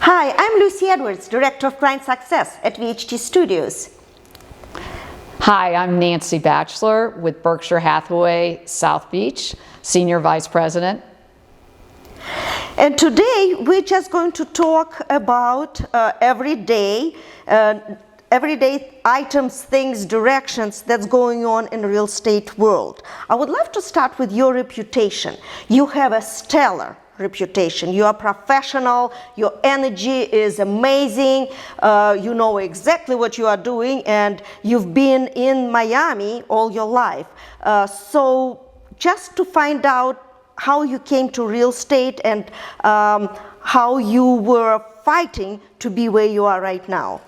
Hi, I'm Lucy Edwards, Director of Client Success at VHT Studios. Hi, I'm Nancy Batchelor with Berkshire Hathaway South Beach, Senior Vice President. And today we're just going to talk about everyday items, things, directions that's going on in the real estate world. I would love to start with your reputation. You have a stellar reputation. You are professional, your energy is amazing, you know exactly what you are doing, and you've been in Miami all your life. So just to find out how you came to real estate and how you were fighting to be where you are right now.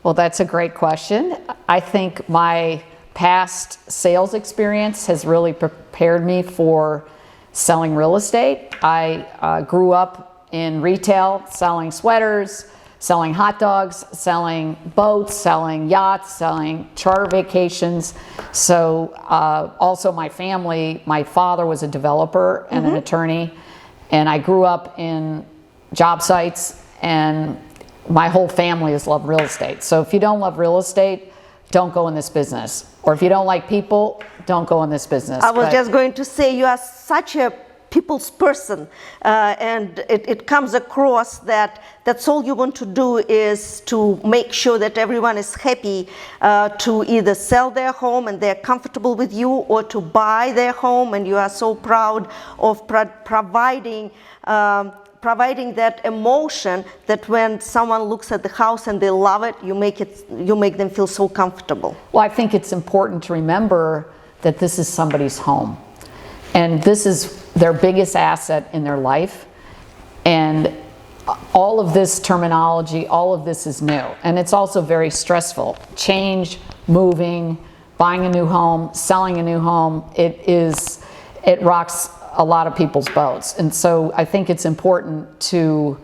Well, that's a great question. I think my past sales experience has really prepared me for selling real estate. I grew up in retail, selling sweaters, selling hot dogs, selling boats, selling yachts, selling charter vacations. So also my family, my father was a developer and an attorney, and I grew up in job sites, and my whole family has loved real estate. So if you don't love real estate, don't go in this business. Or if you don't like people, don't go in this business. I was just going to say, you are such a people's person, and it comes across that that's all you want to do is to make sure that everyone is happy to either sell their home and they're comfortable with you, or to buy their home and you are so proud of providing that emotion that when someone looks at the house and they love it, you make them feel so comfortable. Well, I think it's important to remember that this is somebody's home, and this is their biggest asset in their life. And all of this terminology, all of this is new, and it's also very stressful. Change, moving, buying a new home, selling a new home, it rocks a lot of people's boats. And so I think it's important to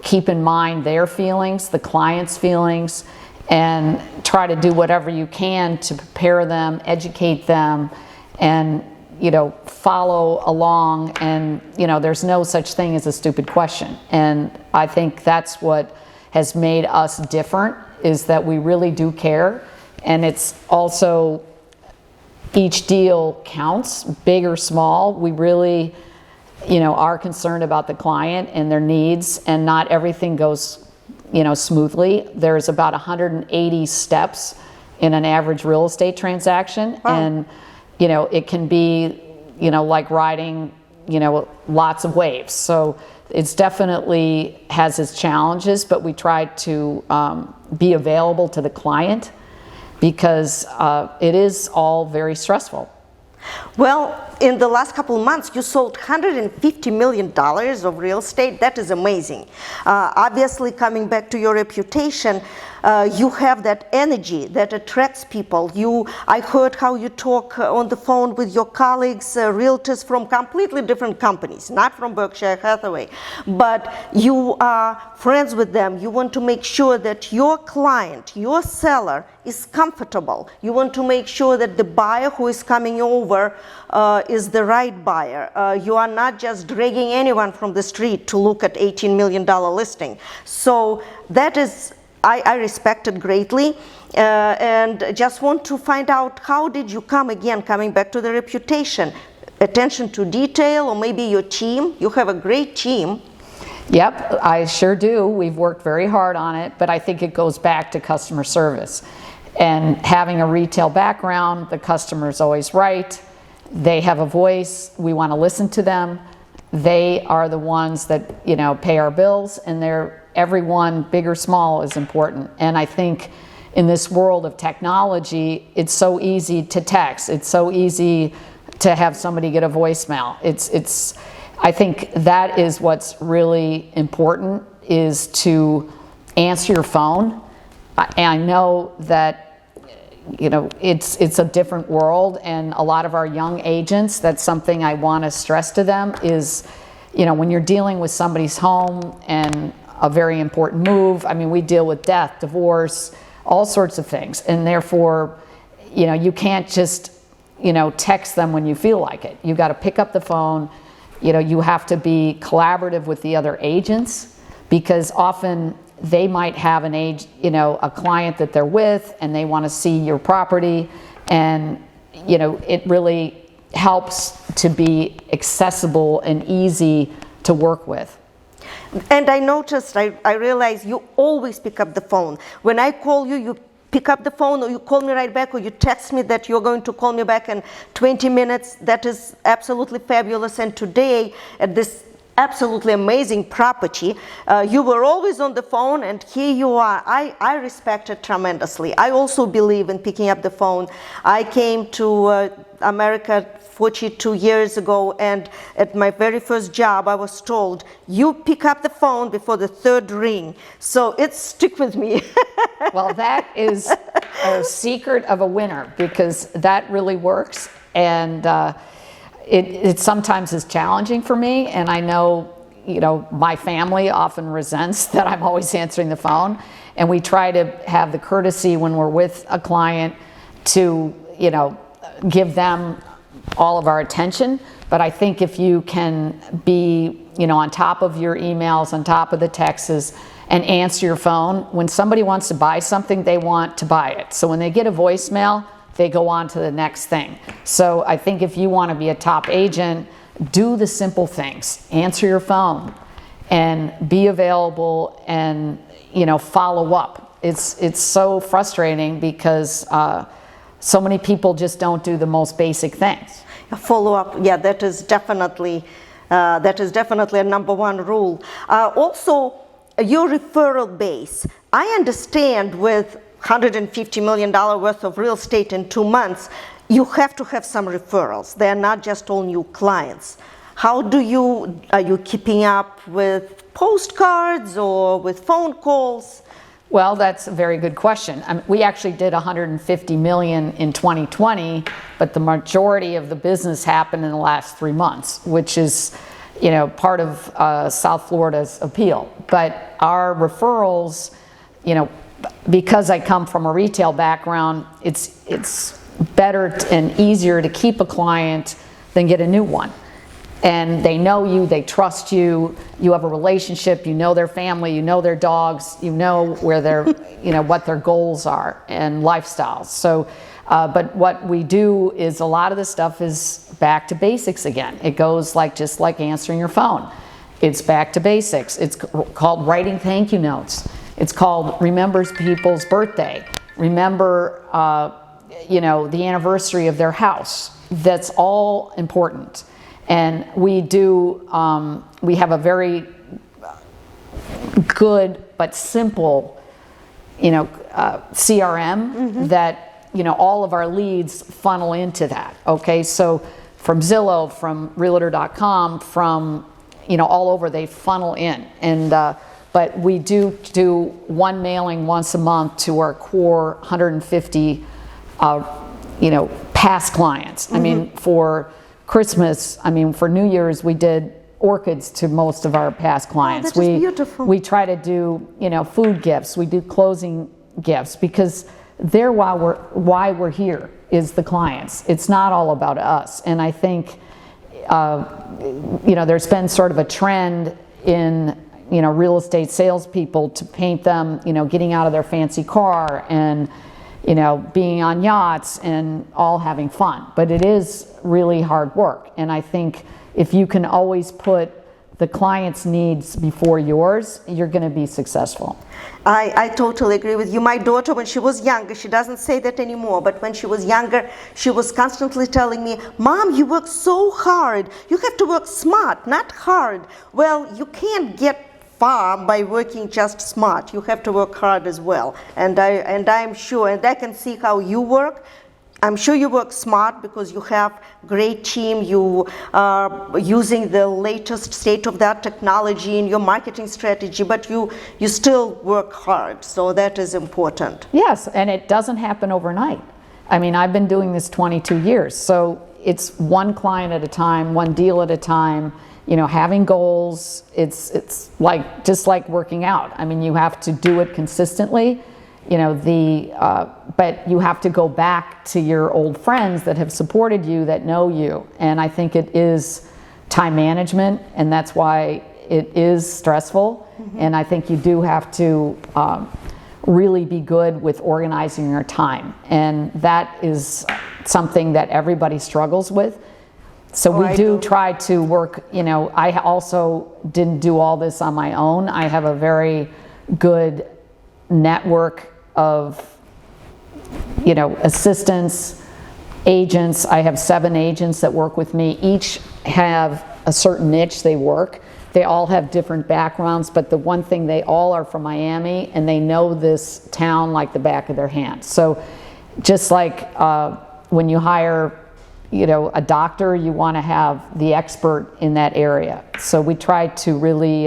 keep in mind their feelings, the client's feelings, and try to do whatever you can to prepare them, educate them, and follow along. And there's no such thing as a stupid question. And I think that's what has made us different, is that we really do care. And it's also, each deal counts, big or small. We really, are concerned about the client and their needs, and not everything goes, smoothly. There's about 180 steps in an average real estate transaction. Wow. And, it can be, like riding, lots of waves. So it's definitely has its challenges, but we try to be available to the client, because it is all very stressful. Well, in the last couple of months, you sold $150 million of real estate. That is amazing. Obviously, coming back to your reputation, you have that energy that attracts people. I heard how you talk on the phone with your colleagues, realtors from completely different companies, not from Berkshire Hathaway, but you are friends with them. You want to make sure that your client, your seller, is comfortable. You want to make sure that the buyer who is coming over is the right buyer. You are not just dragging anyone from the street to look at $18 million listing. So that is, I respect it greatly, and just want to find out, how did you coming back to the reputation, attention to detail, or maybe your team? You have a great team. Yep, I sure do. We've worked very hard on it, but I think it goes back to customer service. And having a retail background, the customer's always right. They have a voice. We want to listen to them. They are the ones that, pay our bills, and everyone, big or small, is important. And I think in this world of technology, it's so easy to text. It's so easy to have somebody get a voicemail. I think that is what's really important, is to answer your phone. And I know that it's a different world, and a lot of our young agents, that's something I want to stress to them, is when you're dealing with somebody's home and a very important move, we deal with death, divorce, all sorts of things, and therefore you can't just text them when you feel like it. You got to pick up the phone. You have to be collaborative with the other agents, because often they might have a client that they're with and they want to see your property, and it really helps to be accessible and easy to work with. And I noticed, I realized you always pick up the phone. When I call you, you pick up the phone, or you call me right back, or you text me that you're going to call me back in 20 minutes. That is absolutely fabulous. And today, at this absolutely amazing property, you were always on the phone, and here you are. I respect it tremendously. I also believe in picking up the phone. I came to America 42 years ago, and at my very first job I was told, you pick up the phone before the third ring. So it's stick with me. Well, that is a secret of a winner, because that really works, and it sometimes is challenging for me, and I know my family often resents that I'm always answering the phone, and we try to have the courtesy when we're with a client to give them all of our attention. But I think if you can be on top of your emails, on top of the texts, and answer your phone, when somebody wants to buy something, they want to buy it. So when they get a voicemail, they go on to the next thing. So I think if you want to be a top agent, do the simple things. Answer your phone and be available, and follow up. It's so frustrating because so many people just don't do the most basic things. Follow up, yeah, that is definitely a number one rule. Also, your referral base. I understand with $150 million worth of real estate in 2 months, you have to have some referrals. They're not just all new clients. Are you keeping up with postcards or with phone calls? Well, that's a very good question. We actually did $150 million in 2020, but the majority of the business happened in the last 3 months, which is, part of South Florida's appeal. But our referrals, because I come from a retail background, it's better and easier to keep a client than get a new one. And they know you, they trust you, you have a relationship, you know their family, you know their dogs, you know where their, what their goals are and lifestyles. So, but what we do is a lot of the stuff is back to basics again. It goes just like answering your phone. It's back to basics. It's called writing thank you notes. It's called remembers people's birthday. Remember, the anniversary of their house. That's all important. And we have a very good but simple, CRM that, all of our leads funnel into that. Okay, so from Zillow, from Realtor.com, from, all over, they funnel in. And but we do one mailing once a month to our core 150, past clients. I mean, for Christmas, for New Year's, we did orchids to most of our past clients. Oh, that is beautiful. We try to do, food gifts. We do closing gifts, because they're why we're here is the clients. It's not all about us. And I think, there's been sort of a trend in, real estate salespeople to paint them, getting out of their fancy car and, being on yachts and all having fun. But it is really hard work. And I think if you can always put the client's needs before yours, you're going to be successful. I totally agree with you. My daughter, when she was younger, she doesn't say that anymore, but when she was younger, she was constantly telling me, Mom, you work so hard. You have to work smart, not hard. Well, you can't get far by working just smart. You have to work hard as well. And I'm sure, and I can see how you work. I'm sure you work smart because you have great team. You are using the latest state-of-the-art technology in your marketing strategy, but you still work hard. So that is important. Yes, and it doesn't happen overnight. I've been doing this 22 years, so it's one client at a time, one deal at a time. Having goals, it's just like working out. You have to do it consistently, but you have to go back to your old friends that have supported you, that know you. And I think it is time management, and that's why, it is stressful, and I think you do have to really be good with organizing your time, and that is something that everybody struggles with. So we do try to work, I also didn't do all this on my own. I have a very good network of, assistants, agents. I have 7 agents that work with me. Each have a certain niche they work. They all have different backgrounds, but the one thing, they all are from Miami and they know this town like the back of their hand. So just like when you hire a doctor, you want to have the expert in that area. So we try to really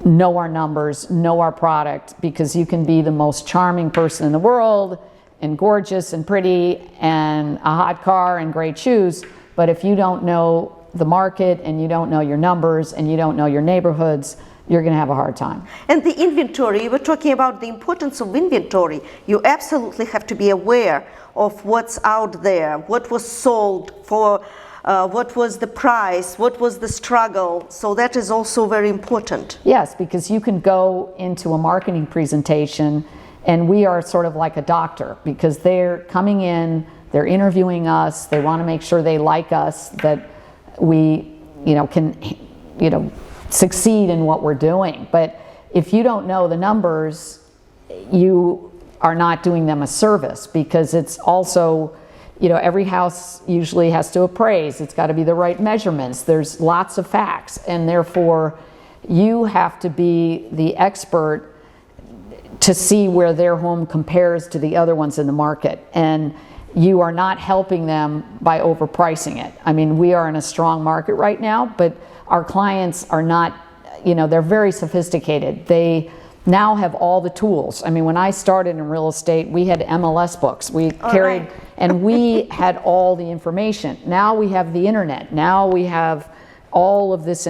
know our numbers, know our product, because you can be the most charming person in the world and gorgeous and pretty and a hot car and great shoes, but if you don't know the market and you don't know your numbers and you don't know your neighborhoods, you're going to have a hard time. And the inventory, you were talking about the importance of inventory. You absolutely have to be aware of what's out there, what was sold for, what was the price, what was the struggle. So that is also very important. Yes, because you can go into a marketing presentation and we are sort of like a doctor, because they're coming in, they're interviewing us, they want to make sure they like us, that we can succeed in what we're doing. But if you don't know the numbers, you are not doing them a service, because it's also, every house usually has to appraise. It's got to be the right measurements. There's lots of facts, and therefore you have to be the expert to see where their home compares to the other ones in the market. And you are not helping them by overpricing it. I mean, we are in a strong market right now, but our clients are not, they're very sophisticated. They now have all the tools. I mean, when I started in real estate, we had MLS books. We carried, right. And we had all the information. Now we have the internet. Now we have all of this,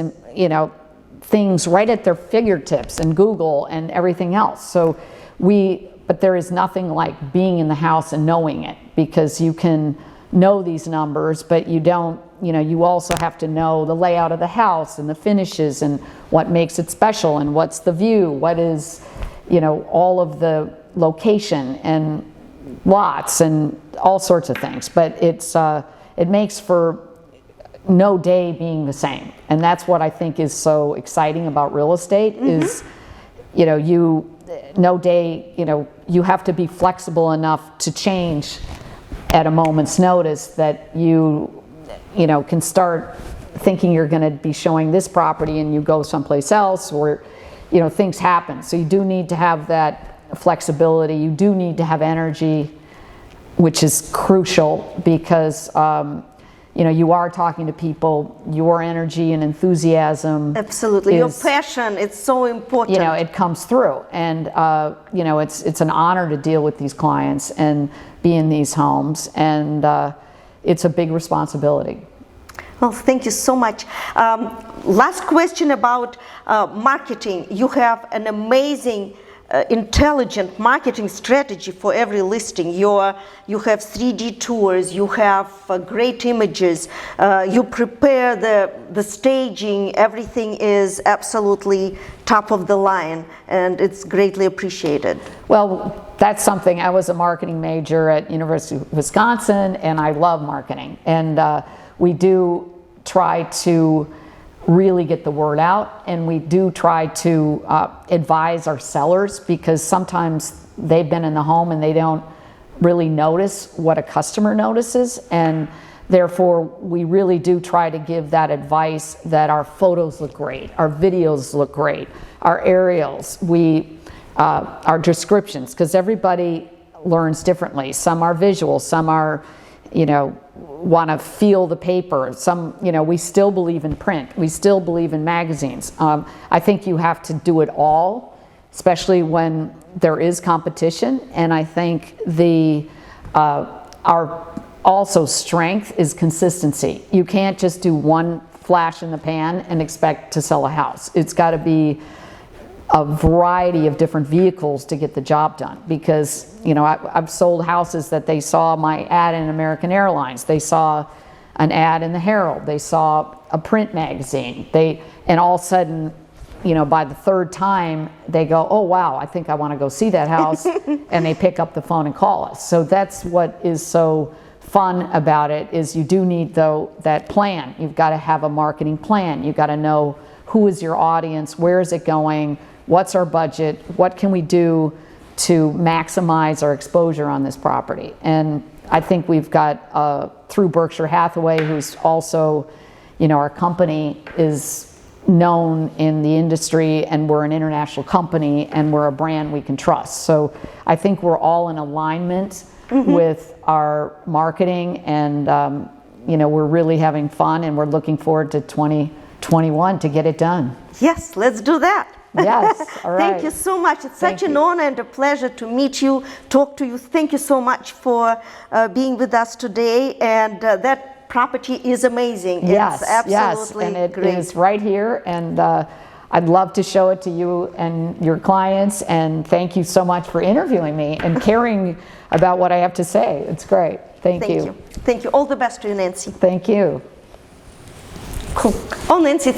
things right at their fingertips, and Google and everything else. So but there is nothing like being in the house and knowing it, because you can know these numbers, but you don't, you also have to know the layout of the house and the finishes and what makes it special and what's the view, what is, all of the location and lots and all sorts of things. But it makes for no day being the same. And that's what I think is so exciting about real estate is, no day, you have to be flexible enough to change at a moment's notice, that you can start thinking you're going to be showing this property and you go someplace else, or, things happen. So you do need to have that flexibility. You do need to have energy, which is crucial, because, you are talking to people. Your energy and enthusiasm. Absolutely. Your passion, it's so important. It comes through. And, it's an honor to deal with these clients and be in these homes. And it's a big responsibility. Well, thank you so much. Last question about marketing. You have an amazing intelligent marketing strategy for every listing. You have 3D tours, you have great images, you prepare the staging, everything is absolutely top of the line, and it's greatly appreciated. Well, that's something. I was a marketing major at University of Wisconsin, and I love marketing, and we do try to really get the word out, and we do try to advise our sellers, because sometimes they've been in the home and they don't really notice what a customer notices, and therefore we really do try to give that advice, that our photos look great, our videos look great, our aerials, our descriptions, because everybody learns differently. Some are visual, some are want to feel the paper. Some, we still believe in print. We still believe in magazines. I think you have to do it all, especially when there is competition. And I think our also strength is consistency. You can't just do one flash in the pan and expect to sell a house. It's got to be a variety of different vehicles to get the job done, because I've sold houses that they saw my ad in American Airlines, they saw an ad in the Herald, they saw a print magazine, and all of a sudden, you know, by the third time, they go, oh wow, I think I want to go see that house, and they pick up the phone and call us. So that's what is so fun about it, is you do need, though, that plan. You've got to have a marketing plan. You've got to know who is your audience, where is it going, what's our budget, what can we do to maximize our exposure on this property. And I think we've got, through Berkshire Hathaway, who's also, you know, our company is known in the industry, and we're an international company, and we're a brand we can trust. So I think we're all in alignment with our marketing, and you know, we're really having fun, and we're looking forward to 2021 to get it done. Yes, let's do that. Yes, all right. Thank you so much. It's such Thank an you. honor and a pleasure to meet you, talk to you. Thank you so much for being with us today. And that property is amazing. Yes, it's absolutely yes, and it great. is right here, and I'd love to show it to you and your clients, and thank you so much for interviewing me and caring about what I have to say. It's great. Thank you. Thank you. All the best to you, Nancy. Thank you. Cool. Oh, Nancy,